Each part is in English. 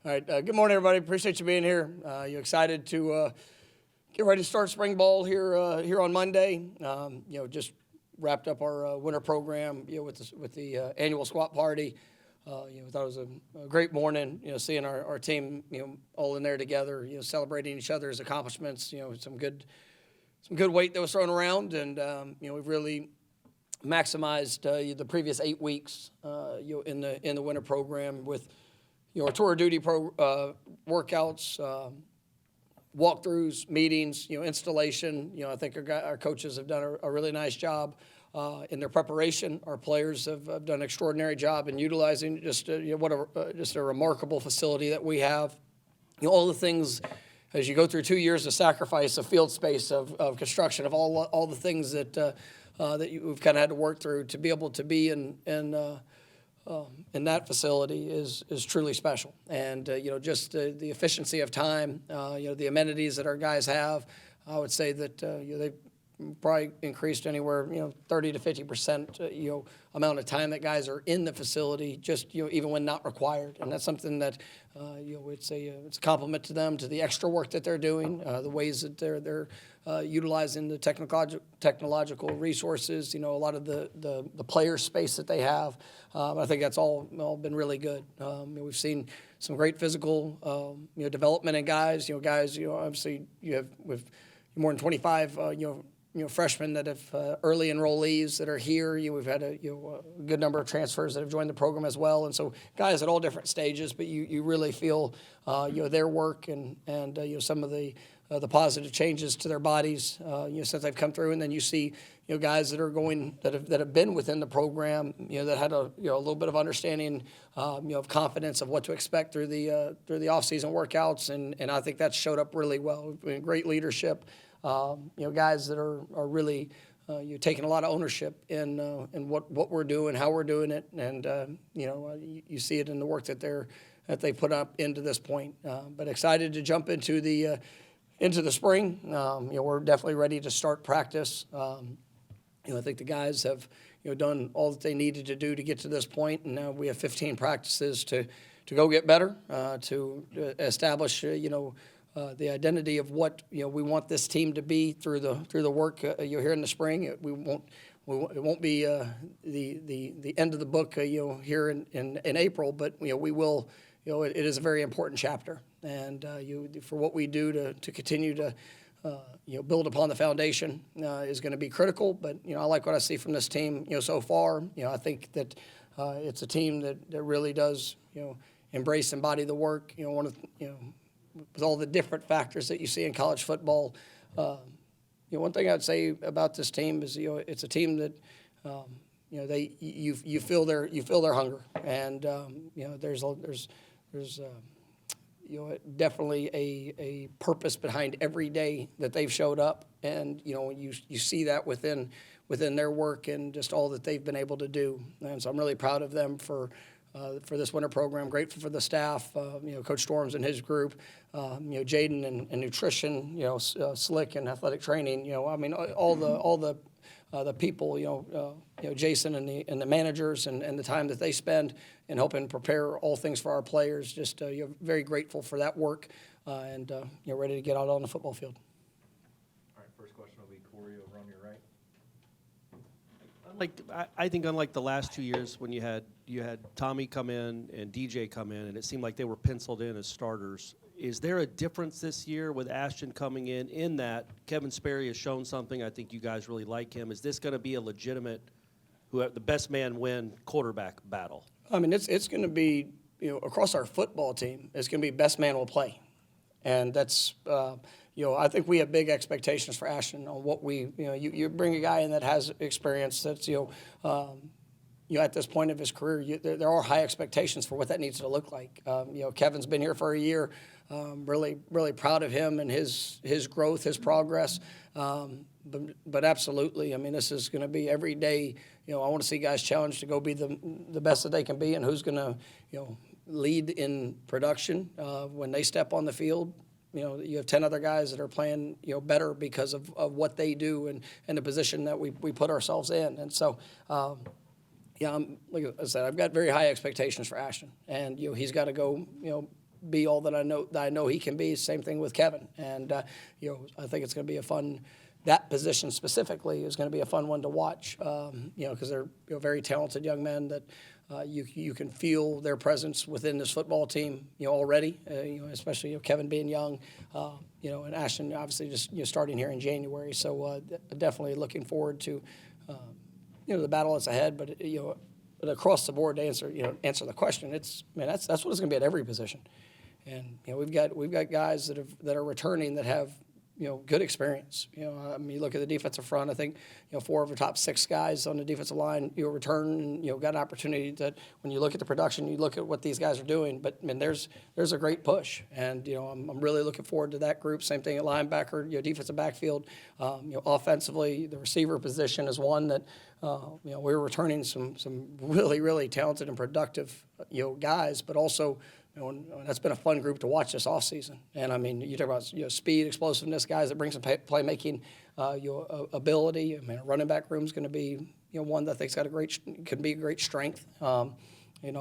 All right. Good morning, everybody. Appreciate you being here. You excited to get ready to start spring ball here on Monday? Just wrapped up our winter program. With the annual squat party. Thought it was a great morning. Seeing our team all in there together. Celebrating each other's accomplishments. Some good weight that was thrown around, and we've really maximized the previous 8 weeks in the winter program with our tour of duty workouts, walkthroughs, meetings, installation. I think our coaches have done a really nice job in their preparation. Our players have done an extraordinary job in utilizing just a remarkable facility that we have. All the things as you go through 2 years of sacrifice, of field space, of construction, of all the things that we've kind of had to work through to be able to be in that facility is truly special. And, just the efficiency of time, the amenities that our guys have, I would say that, they've probably increased anywhere, 30 to 50%, amount of time that guys are in the facility, just, even when not required. And that's something that, it's a compliment to them, to the extra work that they're doing, the ways that they're utilizing the technological resources, a lot of the player space that they have. I think that's all been really good. We've seen some great physical, development in guys. Obviously with more than 25, freshmen that have early enrollees that are here. We've had a good number of transfers that have joined the program as well, and so guys at all different stages. But you really feel their work and some of the positive changes to their bodies since they've come through, and then you see guys that are that have been within the program that had a little bit of understanding of confidence of what to expect through the off-season workouts, and I think that's showed up really well. Great leadership. Guys that are really taking a lot of ownership in what we're doing, how we're doing it, and you see it in the work that they put up into this point. But excited to jump into the spring. We're definitely ready to start practice. I think the guys have done all that they needed to do to get to this point, and now we have 15 practices to go get better, to establish the identity of what we want this team to be through the work here in the spring. It won't be the end of the book here in April, but we will. It is a very important chapter, and for what we do to continue to build upon the foundation is going to be critical. But I like what I see from this team so far. I think that it's a team that really does embrace, embody the work. With all the different factors that you see in college football. One thing I'd say about this team is it's a team that you feel their hunger, and there's definitely a purpose behind every day that they've showed up, and you see that within their work and just all that they've been able to do. And so I'm really proud of them for this winter program. Grateful for the staff, Coach Storms and his group, Jaden and nutrition, Slick and athletic training. All the people, Jason and the managers and the time that they spend in helping prepare all things for our players. Just very grateful for that work, and ready to get out on the football field. All right, first question will be Corey over on your right. I think unlike the last 2 years when you had Tommy come in and DJ come in, and it seemed like they were penciled in as starters. Is there a difference this year with Ashton coming in that Kevin Sperry has shown something? I think you guys really like him. Is this going to be a legitimate, the best man win quarterback battle? It's going to be across our football team. It's going to be best man will play, and that's. I think we have big expectations for Ashton on what you bring a guy in that has experience that's, at this point of his career, there are high expectations for what that needs to look like. Kevin's been here for a year. Really, really proud of him and his growth, his progress. But absolutely, this is going to be every day. I want to see guys challenged to go be the best that they can be, and who's going to, lead in production when they step on the field. You have 10 other guys that are playing, better because of what they do and the position that we put ourselves in. And so, like I said, I've got very high expectations for Ashton. And, he's got to go, be all that I know he can be. Same thing with Kevin, and I think it's going to be a fun. That position specifically is going to be a fun one to watch, because they're very talented young men that you can feel their presence within this football team, already. Especially Kevin being young, and Ashton obviously just starting here in January. So definitely looking forward to the battle that's ahead. But across the board to answer the question, that's what it's going to be at every position. And we've got guys that are returning that have good experience. You look at the defensive front. I think 4 of the top 6 guys on the defensive line return and got an opportunity that when you look at the production, you look at what these guys are doing. But there's a great push, and I'm really looking forward to that group. Same thing at linebacker, defensive backfield. Offensively, the receiver position is one that we're returning some really, really talented and productive guys, but also. That's been a fun group to watch this offseason. And, you talk about speed, explosiveness, guys that bring some playmaking ability. A running back room is going to be one that I think's got can be a great strength. Really, I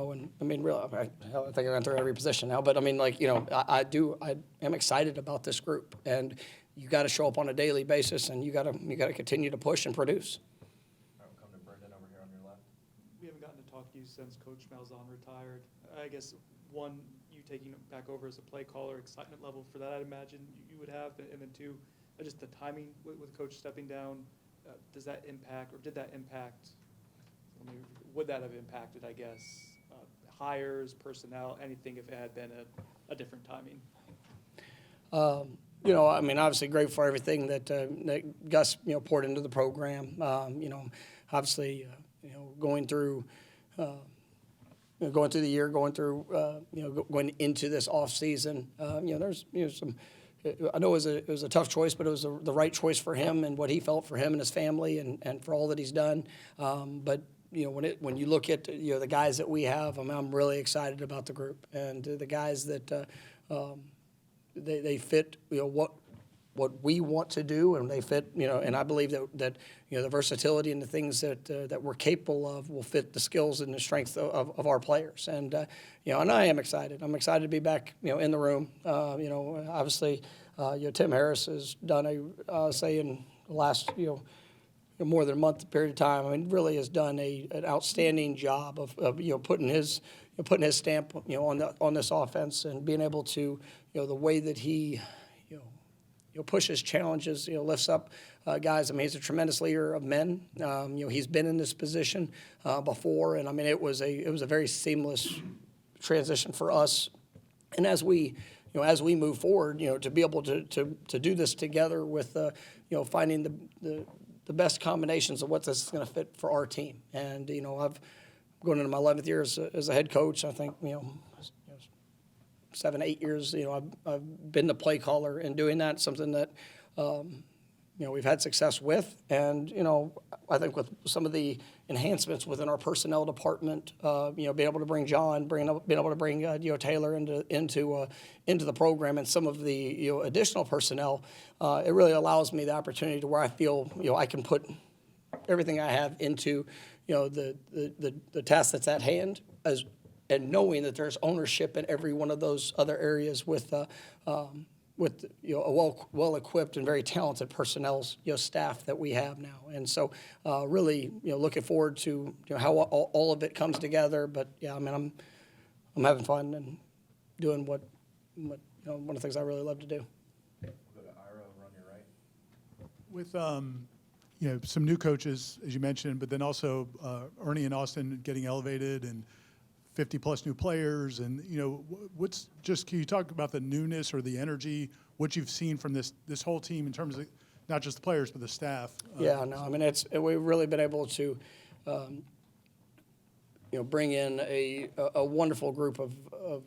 think I went through every position now. But, I am excited about this group. And you got to show up on a daily basis, and you got to continue to push and produce. All right, we'll come to Brendan over here on your left. We haven't gotten to talk to you since Coach Malzahn retired. I guess one, you taking it back over as a play caller, excitement level for that, I'd imagine you would have, and then 2, just the timing with Coach stepping down. Does that impact, or did that impact? Would that have impacted, I guess, hires, personnel, anything if it had been a different timing? Obviously grateful for everything that Gus poured into the program. Obviously, going through the year, going into this off season, there's some. I know it was a tough choice, but it was the right choice for him and what he felt for him and his family and for all that he's done. But when you look at the guys that we have, I'm really excited about the group and the guys that they fit what we want to do, and they fit, and I believe that the versatility and the things that we're capable of will fit the skills and the strengths of our players. And and I am excited. I'm excited to be back, in the room. Obviously, Tim Harris has done say in the last, more than a month period of time. Really has done an outstanding job of putting his stamp, on this offense and being able to, the way that he. Pushes, challenges, lifts up guys. He's a tremendous leader of men. He's been in this position before, and it was a very seamless transition for us. And as we move forward, to be able to do this together with, finding the best combinations of what this is going to fit for our team. And I've going into my 11th year as a head coach. I think 7, 8 years, I've been the play caller and doing that, something that, we've had success with. And, I think with some of the enhancements within our personnel department, being able to bring John, being able to bring Taylor into the program and some of the additional personnel, it really allows me the opportunity to where I feel I can put everything I have into the task that's at hand and knowing that there's ownership in every one of those other areas with a well-equipped and very talented personnel staff that we have now. And so really looking forward to how all of it comes together. But yeah, I'm having fun and doing what one of the things I really love to do. We'll go to Ira over on your right. With some new coaches, as you mentioned, but then also Ernie and Austin getting elevated and 50-plus new players, and can you talk about the newness or the energy, what you've seen from this whole team in terms of not just the players but the staff? Yeah, no, we've really been able to, bring in a wonderful group of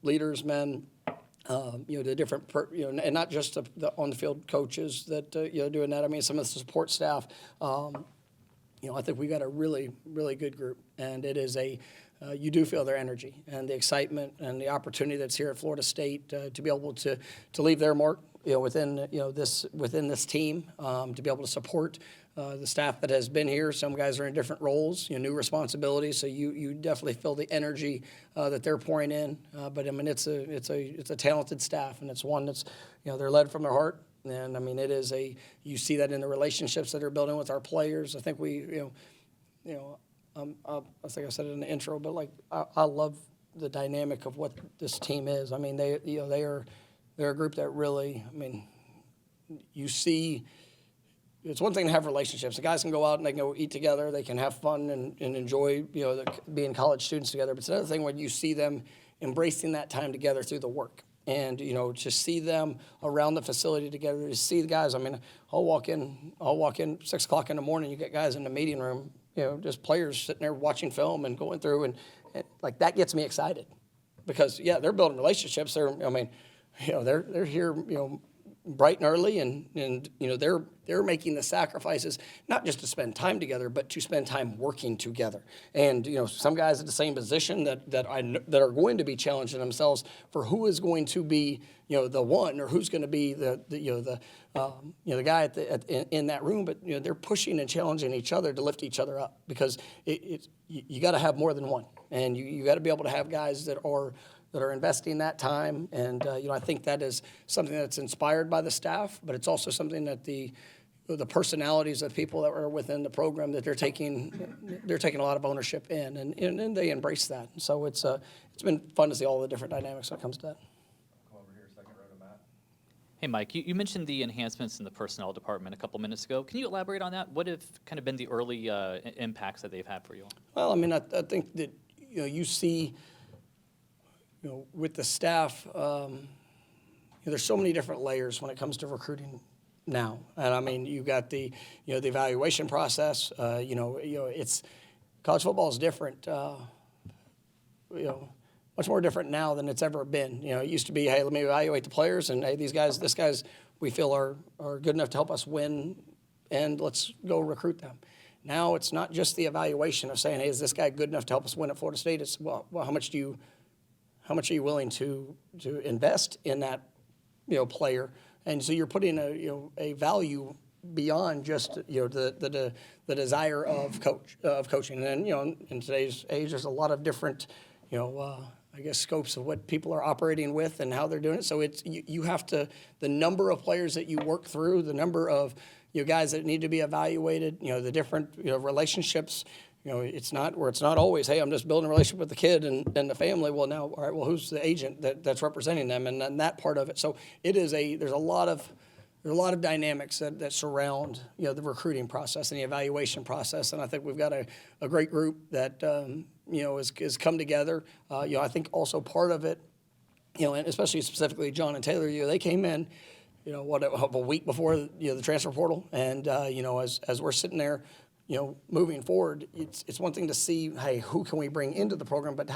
leaders, men, the different, and not just the on the field coaches that doing that. Some of the support staff. I think we got a really, really good group, and it is you do feel their energy and the excitement and the opportunity that's here at Florida State to be able to leave their mark, within this team, to be able to support the staff that has been here. Some guys are in different roles, new responsibilities. So you definitely feel the energy that they're pouring in. But I mean, it's a talented staff, and it's one that's, they're led from their heart. And I mean, you see that in the relationships that they're building with our players. I think I think I said it in the intro, but like I love the dynamic of what this team is. I mean, they're a group that really, I mean, you see. It's one thing to have relationships. The guys can go out and they can go eat together. They can have fun and enjoy, being college students together. But it's another thing when you see them embracing that time together through the work. And, just see them around the facility together. To see the guys, I mean, I'll walk in 6 o'clock in the morning. You get guys in the meeting room, just players sitting there watching film and going through. And like, that gets me excited. Because, yeah, they're building relationships. They're here, bright and early, and they're making the sacrifices not just to spend time together, but to spend time working together. And some guys at the same position that are going to be challenging themselves for who is going to be the one, or who's going to be the guy in that room. But they're pushing and challenging each other to lift each other up, because you got to have more than one, and you got to be able to have guys that are investing that time. And, I think that is something that's inspired by the staff, but it's also something that the personalities of people that are within the program, that they're taking a lot of ownership in, and they embrace that. And so it's been fun to see all the different dynamics when it comes to that. Come over here, second row to Matt. Hey, Mike, you mentioned the enhancements in the personnel department a couple minutes ago. Can you elaborate on that? What have kind of been the early impacts that they've had for you all? Well, I mean, I think that, you see, with the staff, there's so many different layers when it comes to recruiting now. And I mean, you got the evaluation process. It's college football is different. Much more different now than it's ever been. It used to be, hey, let me evaluate the players, and hey, this guys we feel are good enough to help us win, and let's go recruit them. Now it's not just the evaluation of saying, hey, is this guy good enough to help us win at Florida State? It's well, how much are you willing to invest in that player? And so you're putting a value beyond just the desire of coaching. And then in today's age, there's a lot of different I guess scopes of what people are operating with and how they're doing it. So it's you have to, the number of players that you work through, the number of guys that need to be evaluated, the different relationships. It's not always, hey, I'm just building a relationship with the kid and the family. Well, now, all right, well, who's the agent that's representing them, and then that part of it. So there's a lot of dynamics that surround the recruiting process and the evaluation process. And I think we've got a great group that has come together. I think also part of it, and especially specifically John and Taylor, they came in, a week before the transfer portal, and as we're sitting there, moving forward, it's one thing to see, hey, who can we bring into the program, but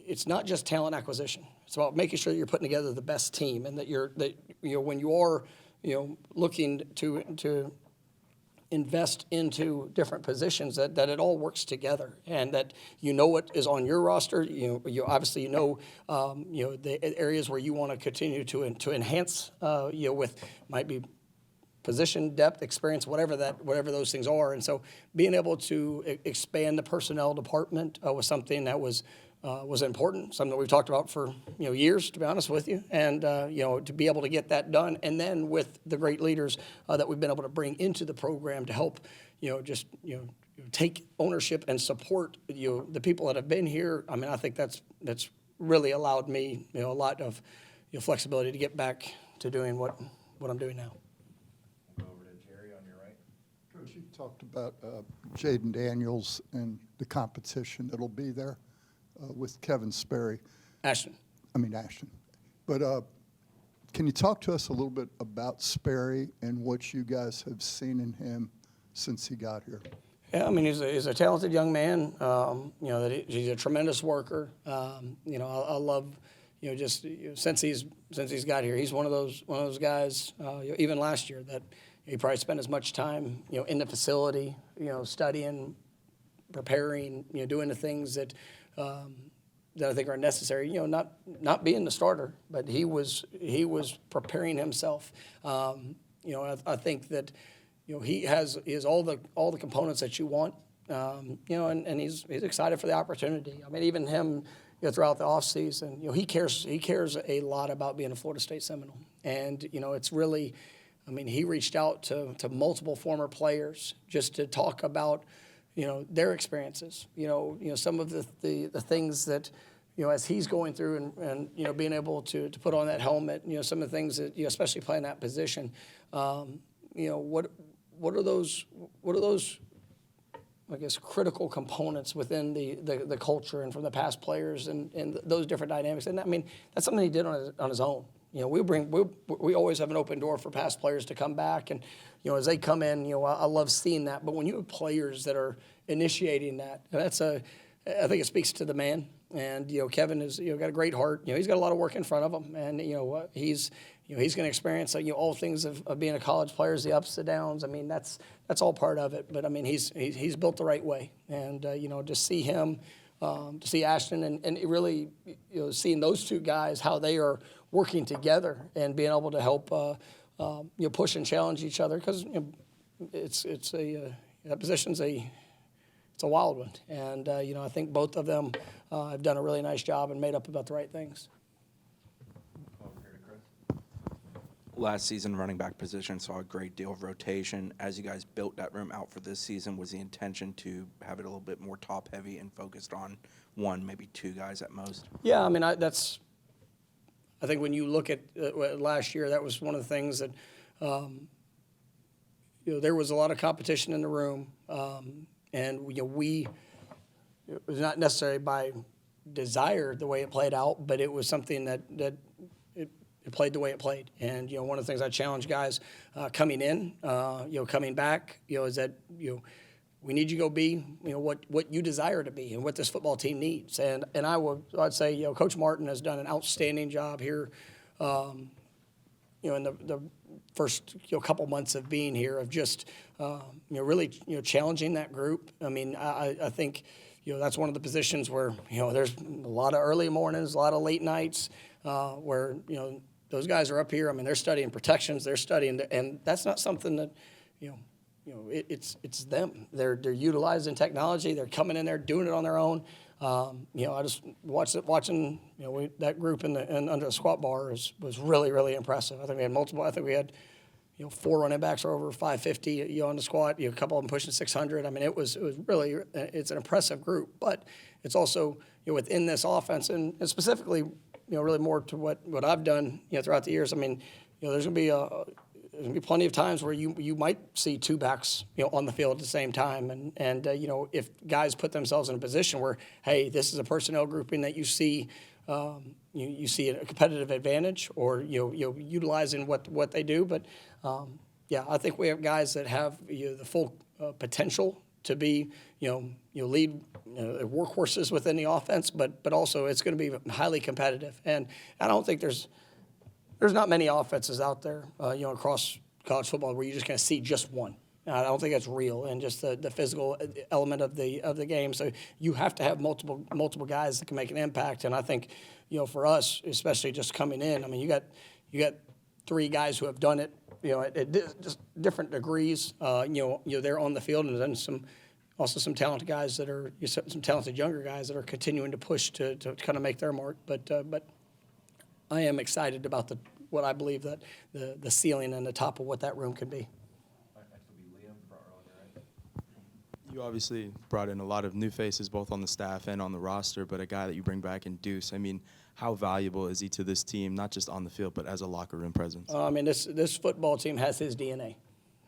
it's not just talent acquisition. It's about making sure that you're putting together the best team, and that when you are looking to invest into different positions, that it all works together, and that what is on your roster. You obviously the areas where you want to continue to enhance with might be position, depth, experience, whatever those things are. And so being able to expand the personnel department was something that was important, something that we've talked about for years, to be honest with you. And to be able to get that done, and then with the great leaders that we've been able to bring into the program to help take ownership and support the people that have been here. I mean, I think that's really allowed me a lot of flexibility to get back to doing what I'm doing now. We'll go over to Jerry on your right. Coach, you talked about Jaden Daniels and the competition that'll be there with Kevin Sperry. Ashton. But can you talk to us a little bit about Sperry and what you guys have seen in him since he got here? Yeah, I mean, he's a talented young man. He's a tremendous worker. I love, since he's got here, he's one of those guys. Even last year, that he probably spent as much time, in the facility, studying, preparing, doing the things that I think are necessary. Not being the starter, but he was preparing himself. I think that he has all the components that you want. And he's excited for the opportunity. I mean, even him, throughout the offseason, he cares a lot about being a Florida State Seminole. And, it's really, I mean, he reached out to multiple former players just to talk about, their experiences, some of the things that, as he's going through and being able to put on that helmet, some of the things that, especially playing that position, what are those, I guess, critical components within the culture and from the past players and those different dynamics. And I mean, that's something he did on his own. We always have an open door for past players to come back. And, as they come in, I love seeing that. But when you have players that are initiating that, I think it speaks to the man. And, Kevin has, got a great heart. He's got a lot of work in front of him. And, he's going to experience, all things of being a college player, the ups and downs. I mean, that's all part of it. But, I mean, he's built the right way. And, to see him, to see Ashton and really, seeing those two guys, how they are working together and being able to help, push and challenge each other. Because, that position's it's a wild one. And, I think both of them have done a really nice job and made up about the right things. Over here to Chris. Last season, running back position saw a great deal of rotation. As you guys built that room out for this season, was the intention to have it a little bit more top-heavy and focused on one, maybe two guys at most? Yeah, I mean, I think when you look at last year, that was one of the things that, there was a lot of competition in the room. And it was not necessarily by desire the way it played out, but it was something that it played the way it played. And, one of the things I challenge guys coming in, coming back, is that, we need you to go be, what you desire to be and what this football team needs. And I'd say, Coach Martin has done an outstanding job here, in the first couple months of being here of just really challenging that group. I mean, I think that's one of the positions where there's a lot of early mornings, a lot of late nights where those guys are up here. I mean, they're studying protections, they're studying, and that's not something that it's them. They're utilizing technology. They're coming in there doing it on their own. I just watching that group and under the squat bar was really, really impressive. I think we had multiple. I think we had 4 running backs over 550 on the squat. A couple of them pushing 600. I mean, it was really it's an impressive group. But it's also within this offense and specifically really more to what I've done throughout the years. I mean, there's going to be plenty of times where you might see 2 backs on the field at the same time, and if guys put themselves in a position where, hey, this is a personnel grouping that you see you see a competitive advantage or utilizing what they do, but I think we have guys that have the full potential to be lead workhorses within the offense, but also it's going to be highly competitive, and I don't think there's not many offenses out there, across college football where you're just going to see just one. I don't think that's real, and just the physical element of the game. So you have to have multiple guys that can make an impact. And I think, for us, especially just coming in, I mean, you got 3 guys who have done it, at just different degrees. They're on the field, and then some talented guys that are some talented younger guys that are continuing to push to kind of make their mark. But I am excited about what I believe that the ceiling and the top of what that room can be. All right, next will be Liam, front row on your right. You obviously brought in a lot of new faces, both on the staff and on the roster, but a guy that you bring back in Deuce, I mean, how valuable is he to this team, not just on the field, but as a locker room presence? I mean, this football team has his DNA,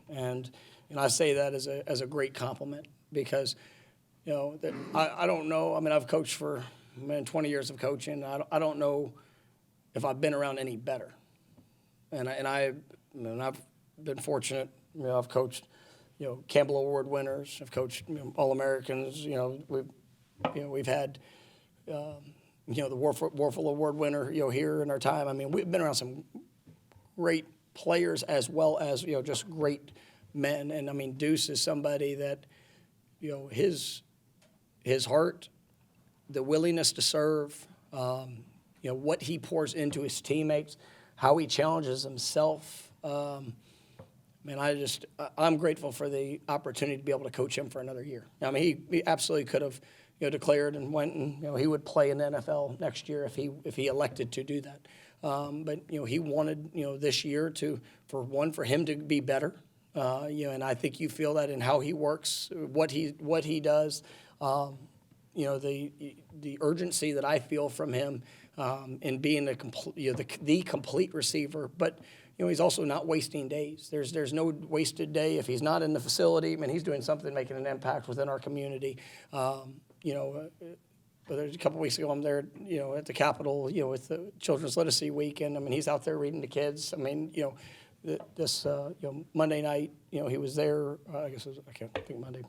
and I say that as a great compliment because, I don't know. I mean, I've coached for 20 years of coaching. I don't know if I've been around any better, and I've been fortunate. I've coached, Campbell Award winners. I've coached All-Americans. We've had, the Warfel Award winner, here in our time. I mean, we've been around some great players as well as just great men. And I mean, Deuce is somebody that, his heart, the willingness to serve. What he pours into his teammates, how he challenges himself. Man, I'm grateful for the opportunity to be able to coach him for another year. I mean, he absolutely could have, declared and went and, he would play in the NFL next year if he elected to do that. But, he wanted, this year for him to be better. And I think you feel that in how he works, what he does. The urgency that I feel from him in being the complete receiver, but he's also not wasting days. There's no wasted day if he's not in the facility. I mean, he's doing something, making an impact within our community. There's a couple weeks ago, I'm there, at the Capitol, with the Children's Literacy Weekend. I mean, he's out there reading to kids. I mean, this Monday night, he was there. I guess I can't think Monday.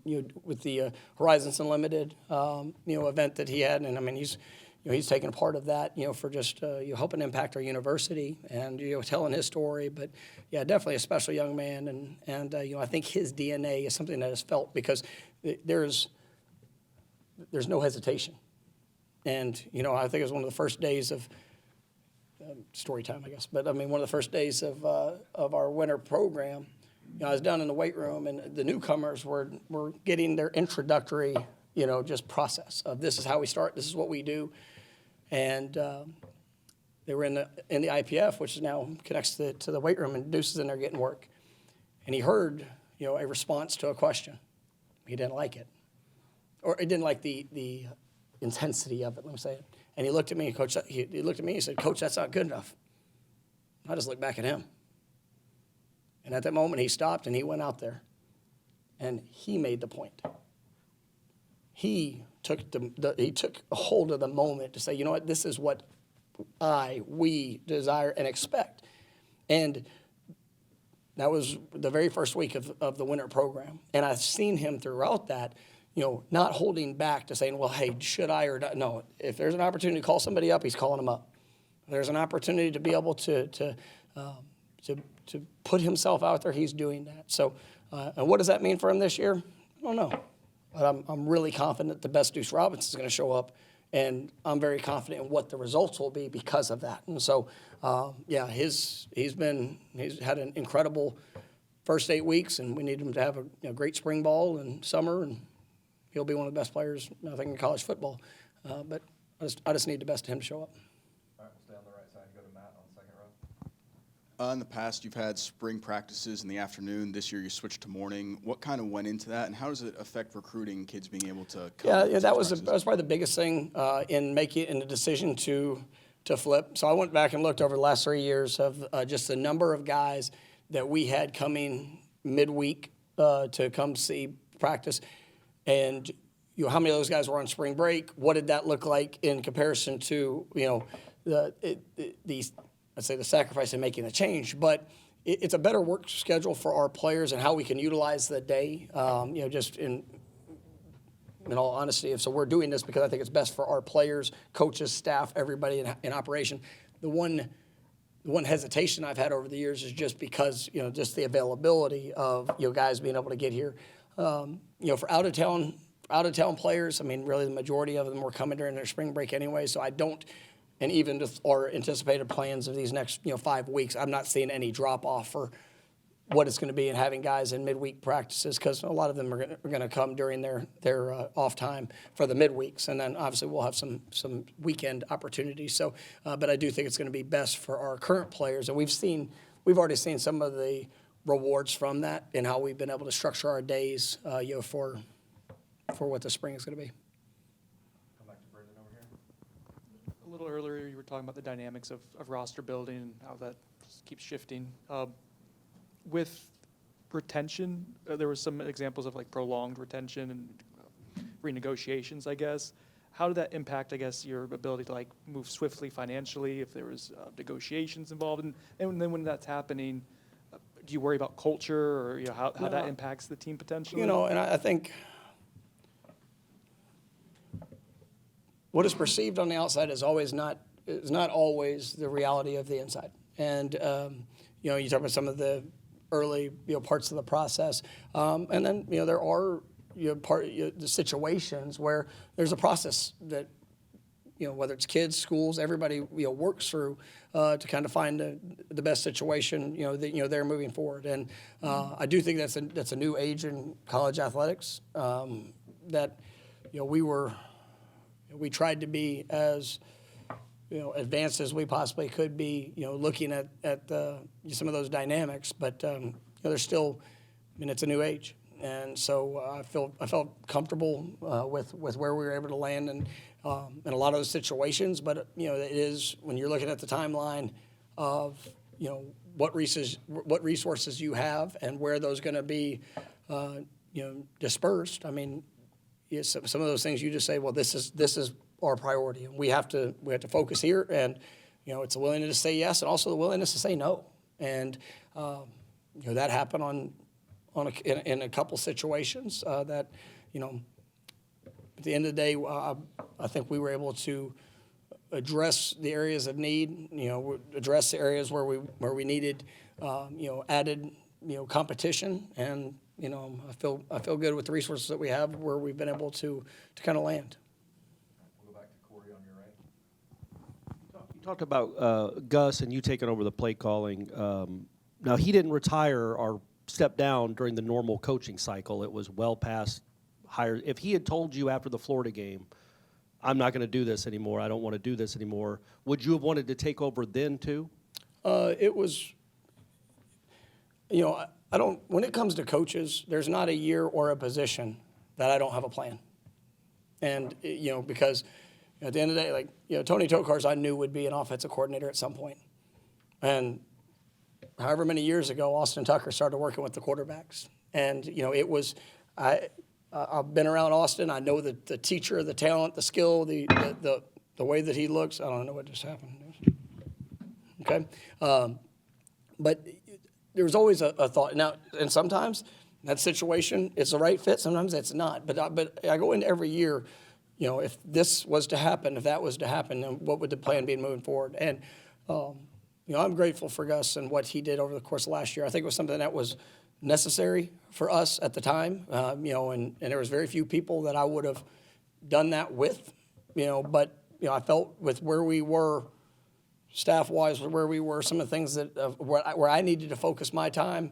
With the Horizons Unlimited, event that he had, and I mean, he's taken a part of that, for just helping impact our university and telling his story. But yeah, definitely a special young man, and I think his DNA is something that is felt because there's no hesitation, and I think it was one of the first days of story time, I guess. But I mean, one of the first days of our winter program. I was down in the weight room, and the newcomers were getting their introductory, just process of this is how we start, this is what we do, and they were in the IPF, which now connects to the weight room, and Deuce is in there getting work, and he heard, a response to a question. He didn't like it, or he didn't like the intensity of it. Let me say it. And he looked at me, Coach. He looked at me. He said, "Coach, that's not good enough." I just looked back at him. And at that moment, he stopped and he went out there, and he made the point. He took he took a hold of the moment to say, you know what, this is what we desire and expect. And that was the very first week of the winter program. And I've seen him throughout that, not holding back to saying, well, hey, should I or not? No, if there's an opportunity to call somebody up, he's calling them up. If there's an opportunity to be able to put himself out there, he's doing that. So, and what does that mean for him this year? I don't know. But I'm really confident the best Deuce Robinson is going to show up, and I'm very confident in what the results will be because of that. And so, he's had an incredible first 8 weeks, and we need him to have a great spring ball and summer, and he'll be one of the best players, I think, in college football. But I just need the best of him to show up. All right, we'll stay on the right side and go to Matt on the second row. In the past, you've had spring practices in the afternoon. This year, you switched to morning. What kind of went into that, and how does it affect recruiting, kids being able to come? Yeah, that was probably the biggest thing in the decision to flip. So I went back and looked over the last 3 years of just the number of guys that we had coming midweek to come see practice, and how many of those guys were on spring break. What did that look like in comparison to I'd say the sacrifice in making the change, but it's a better work schedule for our players and how we can utilize the day. Just in all honesty, so we're doing this because I think it's best for our players, coaches, staff, everybody in operation. The one hesitation I've had over the years is just because just the availability of guys being able to get here. For out of town players, I mean, really the majority of them were coming during their spring break anyway. So I don't. And even with our anticipated plans of these next 5 weeks, I'm not seeing any drop off for what it's going to be and having guys in midweek practices because a lot of them are going to come during their off time for the midweeks, and then obviously we'll have some weekend opportunities. So, but I do think it's going to be best for our current players, and we've already seen some of the rewards from that and how we've been able to structure our days, for what the spring is going to be. A little earlier, you were talking about the dynamics of roster building and how that just keeps shifting. With retention, there were some examples of like prolonged retention and renegotiations, I guess. How did that impact, I guess, your ability to like move swiftly financially if there was negotiations involved? And then when that's happening, do you worry about culture or how that impacts the team potentially? And I think what is perceived on the outside is not always the reality of the inside. And you talk about some of the early parts of the process, and then there are the situations where there's a process that whether it's kids, schools, everybody, works through to kind of find the best situation, that, they're moving forward. And I do think that's a new age in college athletics, that, we tried to be as, advanced as we possibly could be, looking at some of those dynamics, but there's still, it's a new age. And so I felt comfortable with where we were able to land in a lot of those situations. But it is, when you're looking at the timeline of what resources you have and where those going to be dispersed. I mean, some of those things you just say, well, this is our priority, and we have to focus here. And it's a willingness to say yes, and also the willingness to say no. And that happened in a couple situations that, at the end of the day, I think we were able to address the areas of need, address the areas where we needed, added, competition. And, I feel good with the resources that we have where we've been able to kind of land. We'll go back to Corey on your right. You talked about Gus and you taking over the play calling. Now, he didn't retire or step down during the normal coaching cycle. It was well past higher. If he had told you after the Florida game, I'm not going to do this anymore, I don't want to do this anymore, would you have wanted to take over then too? It was, I don't, when it comes to coaches, there's not a year or a position that I don't have a plan. And, because at the end of the day, like, Tony Tokars I knew would be an offensive coordinator at some point. And however many years ago, Austin Tucker started working with the quarterbacks. And, it was, I've been around Austin. I know the teacher, the talent, the skill, the way that he looks. I don't know what just happened. Okay. But there was always a thought. Now, and sometimes that situation, it's the right fit. Sometimes it's not. But I go into every year, if this was to happen, if that was to happen, then what would the plan be moving forward? And, I'm grateful for Gus and what he did over the course of last year. I think it was something that was necessary for us at the time, and there was very few people that I would have done that with, but, I felt with where we were staff-wise, where we were, some of the things that where I needed to focus my time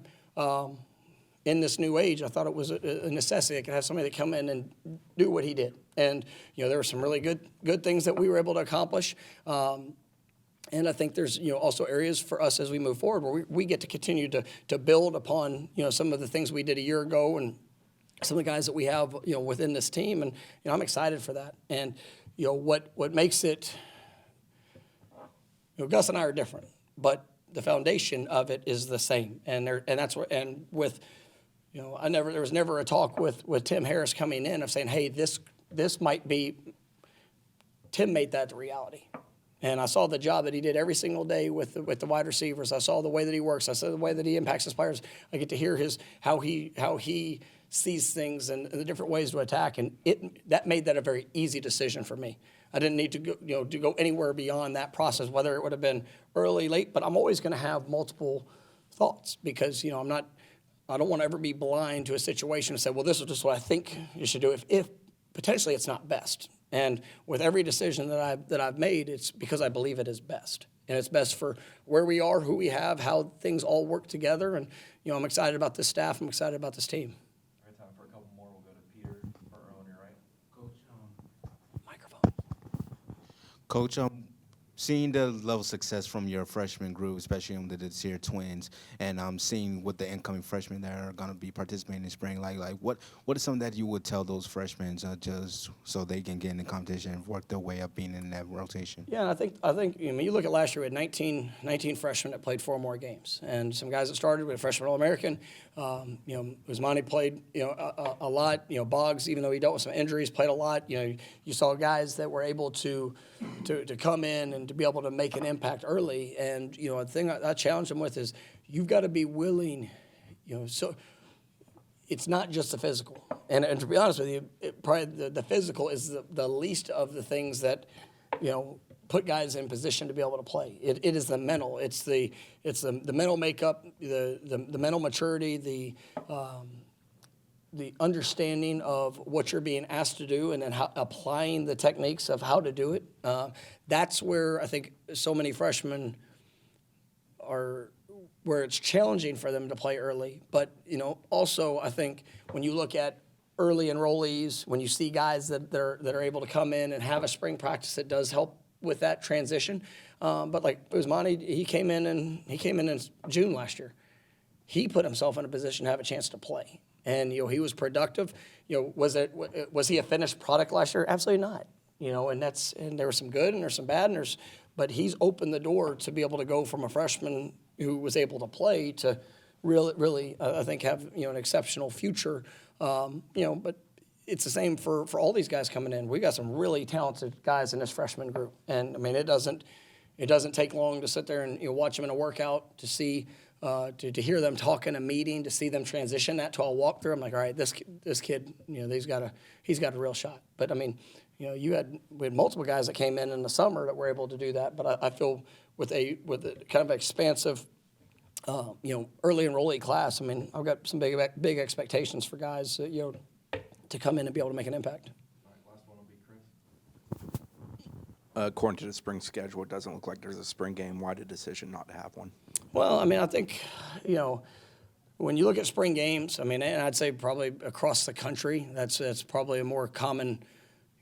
in this new age, I thought it was a necessity. I could have somebody that come in and do what he did. And, there were some really good things that we were able to accomplish. And I think there's, also areas for us as we move forward where we get to continue to build upon, some of the things we did a year ago and some of the guys that we have, within this team. And, I'm excited for that. And, what makes it, Gus and I are different, but the foundation of it is the same. And with, there was never a talk with Tim Harris coming in of saying, hey, this might be, Tim made that the reality. And I saw the job that he did every single day with the wide receivers. I saw the way that he works. I saw the way that he impacts his players. I get to hear how he sees things and the different ways to attack, and that made that a very easy decision for me. I didn't need to go anywhere beyond that process, whether it would have been early, late. But I'm always going to have multiple thoughts because I don't want to ever be blind to a situation and say, well, this is just what I think you should do if potentially it's not best. And with every decision that I've made, it's because I believe it is best. And it's best for where we are, who we have, how things all work together. And, I'm excited about this staff. I'm excited about this team. All right, time for a couple more. We'll go to Peter, front row on your right. Microphone. Coach, seeing the level of success from your freshman group, especially under the Sear twins, and seeing what the incoming freshmen that are going to be participating in spring, like what is something that you would tell those freshmen just so they can get in the competition and work their way up being in that rotation? Yeah, and I think you look at last year, we had 19 freshmen that played 4 more games, and some guys that started with freshman All-American. Usmani played a lot. Boggs, even though he dealt with some injuries, played a lot. You saw guys that were able to come in and to be able to make an impact early. And the thing I challenge them with is you've got to be willing. So it's not just the physical. And to be honest with you, probably the physical is the least of the things that put guys in position to be able to play. It is the mental. It's the mental makeup, the mental maturity, the understanding of what you're being asked to do and then applying the techniques of how to do it. That's where I think so many freshmen are, where it's challenging for them to play early. But, also I think when you look at early enrollees, when you see guys that are able to come in and have a spring practice, it does help with that transition. But like Usmani, he came in in June last year. He put himself in a position to have a chance to play. And, he was productive. Was he a finished product last year? Absolutely not. And there was some good and there's some bad, but he's opened the door to be able to go from a freshman who was able to play to really, I think, have, an exceptional future. But it's the same for all these guys coming in. We got some really talented guys in this freshman group. And, I mean, it doesn't take long to sit there and watch them in a workout, to see, to hear them talk in a meeting, to see them transition that to a walkthrough. I'm like, all right, this kid, he's got a real shot. But, I mean, we had multiple guys that came in the summer that were able to do that. But I feel with a kind of expansive, early enrollee class, I mean, I've got some big expectations for guys, to come in and be able to make an impact. All right, last one will be Chris. According to the spring schedule, it doesn't look like there's a spring game. Why the decision not to have one? Well, I mean, I think, when you look at spring games, I mean, and I'd say probably across the country, that's probably a more common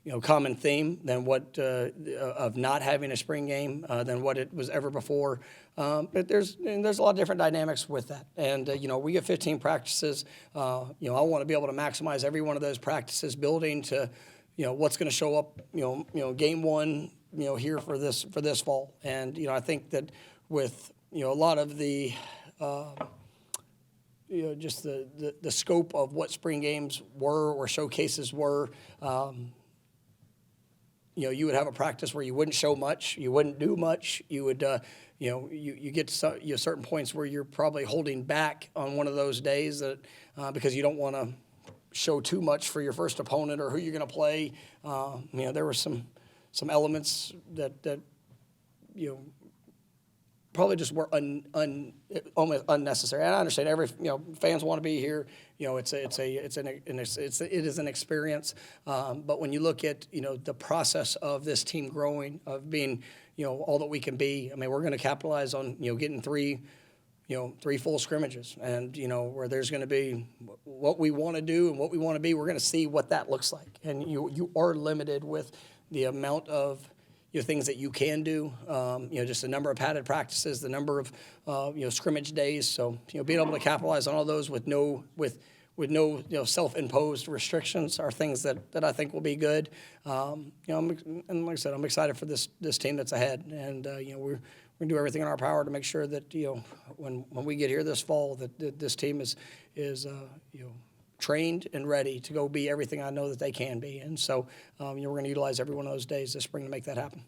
theme than what of not having a spring game than what it was ever before. But there's a lot of different dynamics with that. And we get 15 practices. I want to be able to maximize every one of those practices, building to what's going to show up. Game one. Here for this fall. And I think that with a lot of the just the scope of what spring games were or showcases were. You would have a practice where you wouldn't show much, you wouldn't do much. You would, you get to certain points where you're probably holding back on one of those days that because you don't want to show too much for your first opponent or who you're going to play. There were some elements that probably just were almost unnecessary. And I understand fans want to be here. It is an experience. But when you look at the process of this team growing, of being all that we can be, I mean, we're going to capitalize on getting three full scrimmages, and where there's going to be what we want to do and what we want to be. We're going to see what that looks like, and you are limited with the amount of things that you can do, just the number of padded practices, the number of scrimmage days. So being able to capitalize on all those with no self-imposed restrictions are things that I think will be good. And like I said, I'm excited for this team that's ahead, and we're going to do everything in our power to make sure that when we get here this fall that this team is trained and ready to go be everything I know that they can be. And so we're going to utilize every one of those days this spring to make that happen.